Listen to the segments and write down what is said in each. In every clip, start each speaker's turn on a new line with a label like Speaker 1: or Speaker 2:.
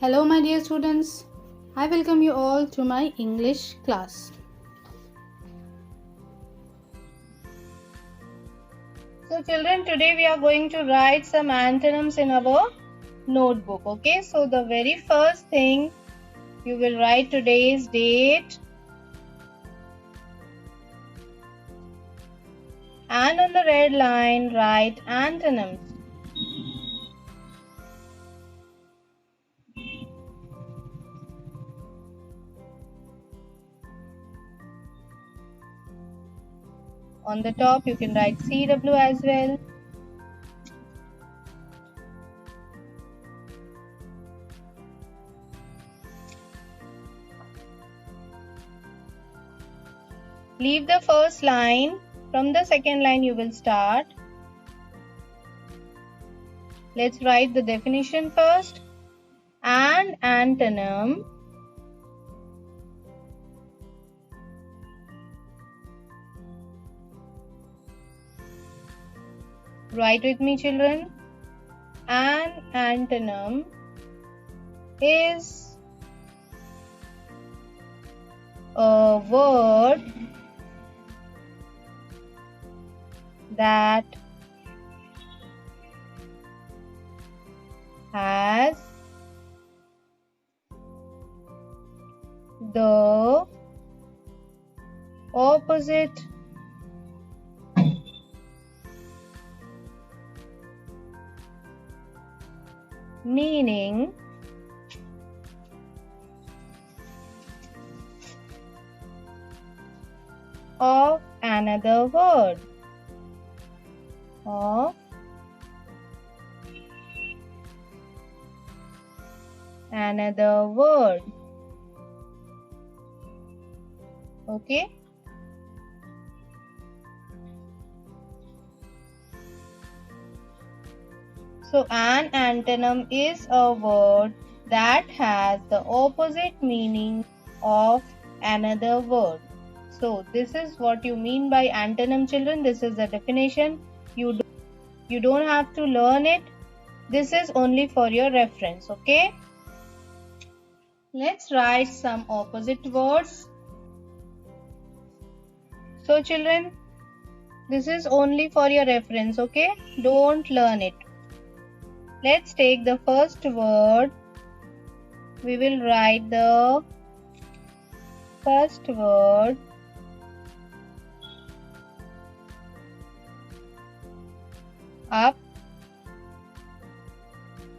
Speaker 1: Hello, my dear students. I welcome you all to my English class. So, children, today we are going to write some antonyms in our notebook. Okay, so the very first thing you will write today's date, and on the red line, write antonyms. On the top, you can write CW as well. Leave the first line. From the second line, you will start. Let's write the definition first. An antonym write with me, children. An antonym is a word that has the opposite meaning of another word. Of another word. Okay. So an antonym is a word that has the opposite meaning of another word. So this is what you mean by antonym, children. This is the definition. You don't have to learn it. This is only for your reference, okay? Let's write some opposite words. So children, this is only for your reference, okay? Don't learn it. Let's take the first word. We will write the first word. Up.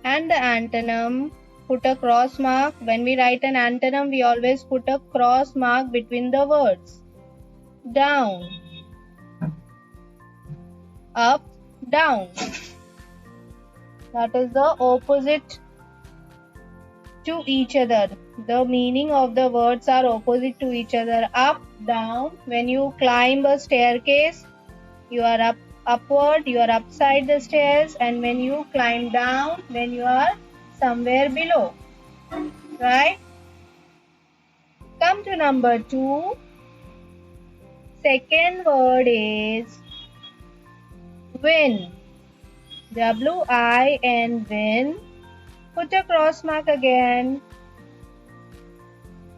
Speaker 1: And the antonym, put a cross mark. When we write an antonym, we always put a cross mark between the words. Down. Up, down. That is the opposite to each other. The meaning of the words are opposite to each other. Up, down. When you climb a staircase, you are upward, you are upside the stairs, and when you climb down, when you are somewhere below. Right? Come to number 2. Second word is win. W-I-N, win. Put a cross mark again.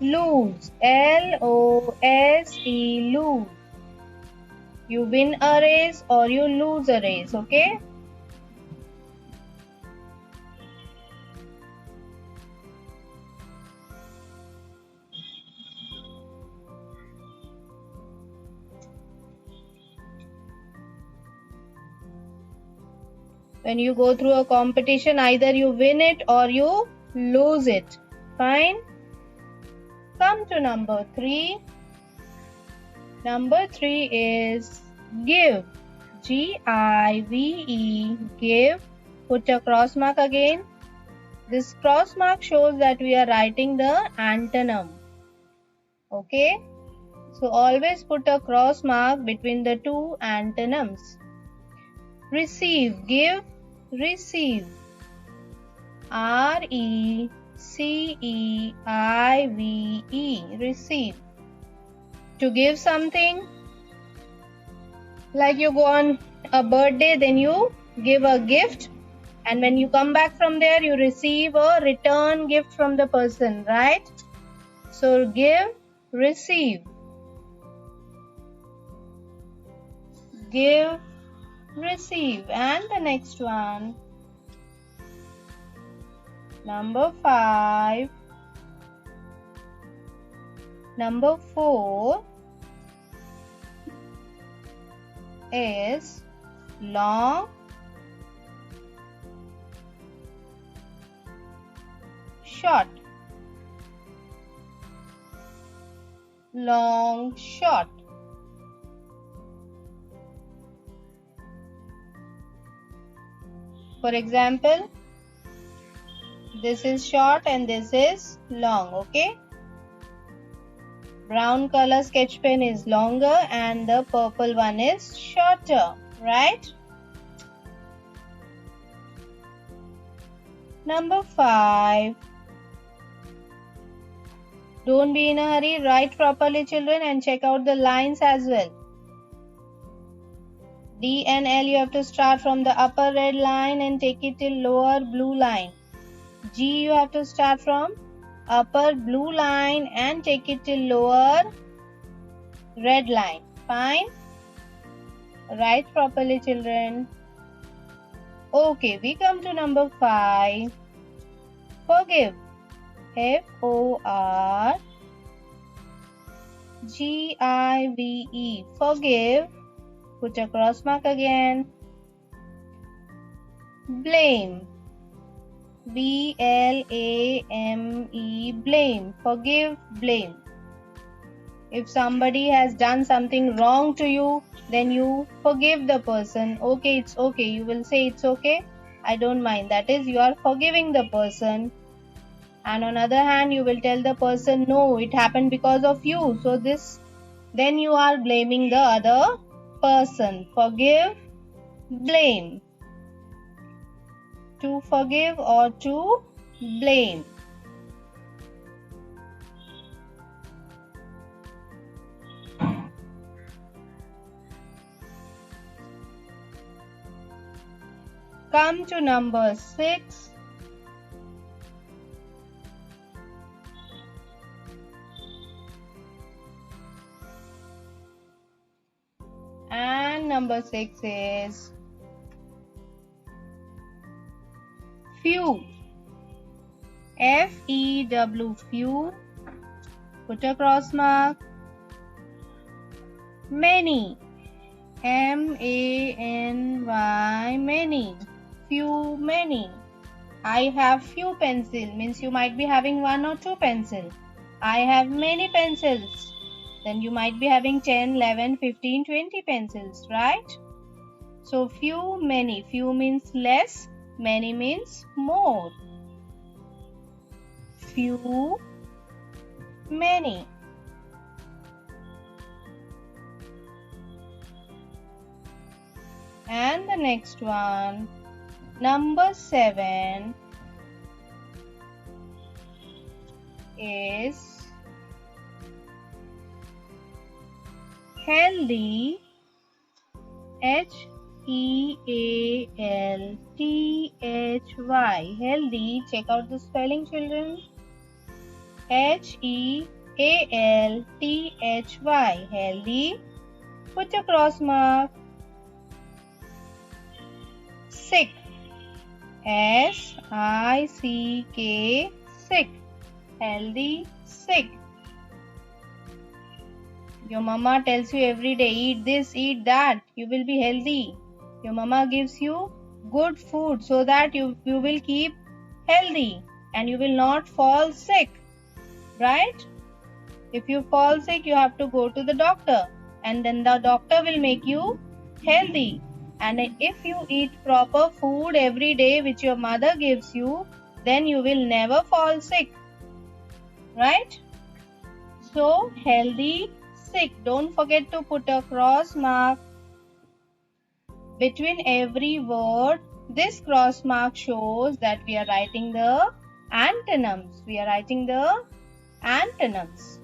Speaker 1: Lose. L-O-S-E, lose. You win a race or you lose a race, okay? When you go through a competition, either you win it or you lose it. Fine? Come to number 3. Number 3 is give. G-I-V-E, give. Put a cross mark again. This cross mark shows that we are writing the antonym. Okay? So always put a cross mark between the two antonyms. Receive, give, receive. R-E-C-E-I-V-E, receive. To give something, like you go on a birthday, then you give a gift, And when you come back from there, you receive a return gift from the person, right? So give, receive. Give, receive. And the next one, number 5. Number 4 is long, short. Long, short. For example, this is short and this is long, okay? Brown color sketch pen is longer and the purple one is shorter, right? Number 5. Don't be in a hurry. Write properly, children, and check out the lines as well. D and L, you have to start from the upper red line and take it till lower blue line. G, you have to start from upper blue line and take it till lower red line. Fine? Write properly, children. Okay, we come to number 5. Forgive. Forgive. Forgive. Put a cross mark again. Blame. Blame. Blame. Forgive, blame. If somebody has done something wrong to you, then you forgive the person. Okay, it's okay. You will say it's okay. I don't mind. That is, you are forgiving the person. And on the other hand, you will tell the person, no, it happened because of you. So then you are blaming the other person. Forgive, blame. To forgive or to blame. Come to number 6. And number 6 is few. Few. Few. Put a cross mark. Many. Many. Many. Few, many. I have few pencils means you might be having 1 or 2 pencils. I have many pencils. Then you might be having 10, 11, 15, 20 pencils, right? So few, many. Few means less. Many means more. Few, many. And the next one, number 7 is healthy. Healthy. Healthy. Check out the spelling, children. Healthy. Healthy. Put a cross mark. Sick. Sick. Sick. Healthy, sick. Your mama tells you every day, eat this, eat that. You will be healthy. Your mama gives you good food so that you will keep healthy and you will not fall sick. Right? If you fall sick, you have to go to the doctor and then the doctor will make you healthy. And if you eat proper food every day which your mother gives you, then you will never fall sick. Right? So, healthy, sick. Don't forget to put a cross mark between every word. This cross mark shows that we are writing the antonyms. We are writing the antonyms.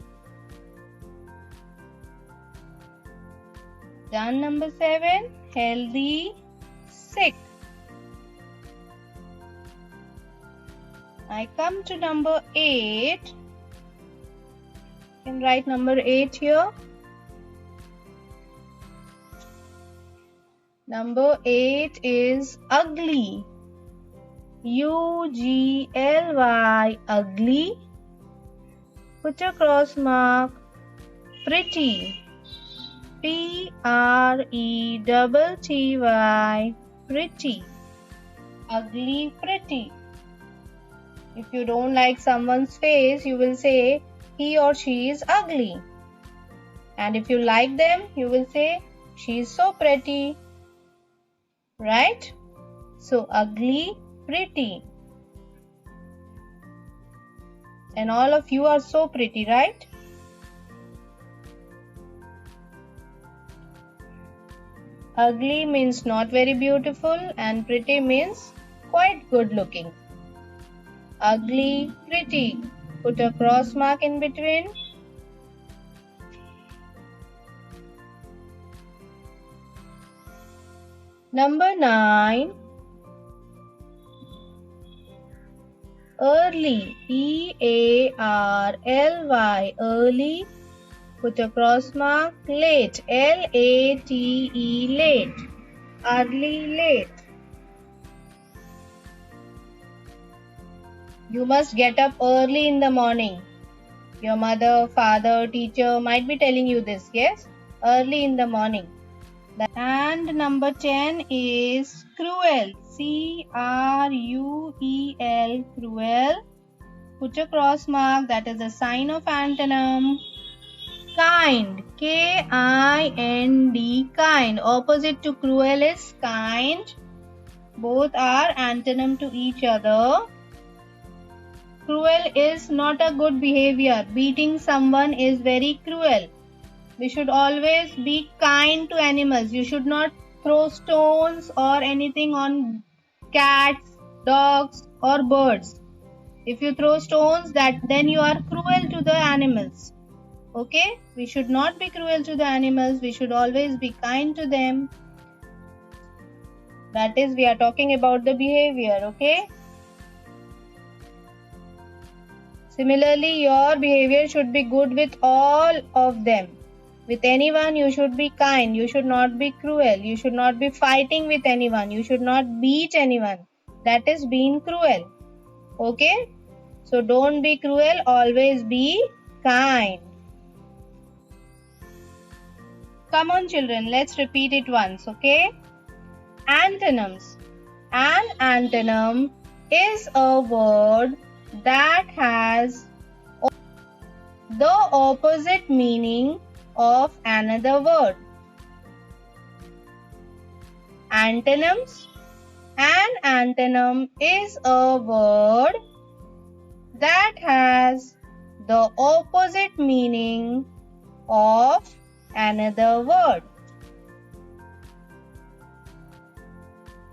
Speaker 1: Done. Number 7, healthy, sick. I come to number 8. You can write number 8 here. Number 8 is ugly. U-G-L-Y, ugly. Put a cross mark. Pretty. P-R-E-T-T-Y, pretty. Ugly, pretty. If you don't like someone's face, you will say he or she is ugly. And if you like them, you will say she is so pretty. Right? So ugly, pretty. And all of you are so pretty, right? Ugly means not very beautiful and pretty means quite good looking. Ugly, pretty. Put a cross mark in between. Number 9. Early. E-A-R-L-Y. Early. Put a cross mark. Late. L-A-T-E. Late. Early, late. You must get up early in the morning. Your mother, father, teacher might be telling you this, yes? Early in the morning. And number 10 is cruel. C-R-U-E-L. Cruel. Put a cross mark. That is a sign of antonym. Kind. K-I-N-D. Kind. Opposite to cruel is kind. Both are antonym to each other. Cruel is not a good behavior. Beating someone is very cruel. We should always be kind to animals. You should not throw stones or anything on cats, dogs or birds. If you throw stones, then you are cruel to the animals. Okay? We should not be cruel to the animals. We should always be kind to them. That is, we are talking about the behavior. Okay? Similarly, your behavior should be good with all of them. With anyone, you should be kind. You should not be cruel. You should not be fighting with anyone. You should not beat anyone. That is being cruel. Okay? So don't be cruel. Always be kind. Come on, children. Let's repeat it once. Okay? Antonyms. An antonym is a word that has the opposite meaning of another word. Antonyms. An antonym is a word that has the opposite meaning of another word.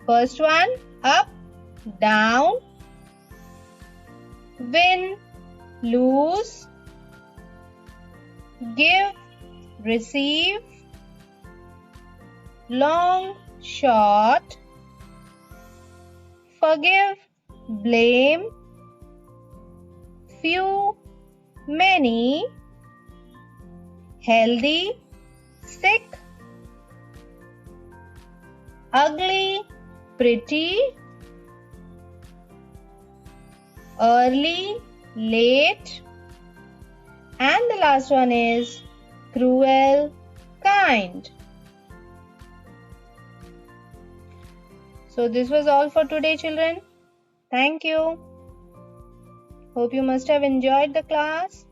Speaker 1: First one, up, down, win, lose, give, receive, long, short, forgive, blame, few, many, healthy, sick, ugly, pretty, early, late, and the last one is cruel, kind. So this was all for today, children. Thank you. Hope you must have enjoyed the class.